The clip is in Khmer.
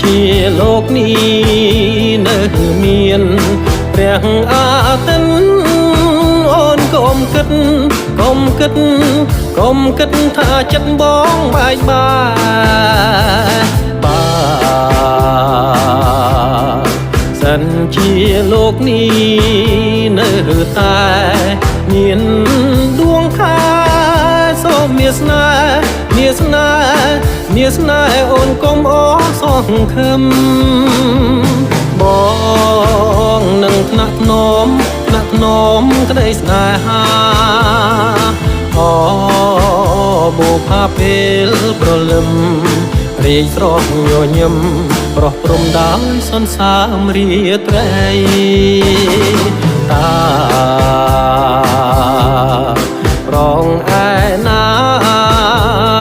ជាលោកនេះនៅមានព្រះអាទិត្យអូនកុំគិតកុំគិតកុំគិតថាចិត្តបងបែកសិនជាលោកនេះនៅតែមានដួងខែសូមមាសនាមាសនាមាសនាអូនកុំអសង្ឃឹមបងនឹងថ្នាក់ធ្នមថ្នាក់ធ្នមក្តីស្នេហាអូបូផាពេលប្រលឹមរីកស្រស់ញញឹមប្រោះព្រំដោយសន្សាមរាត្រីតាប្រងឯណា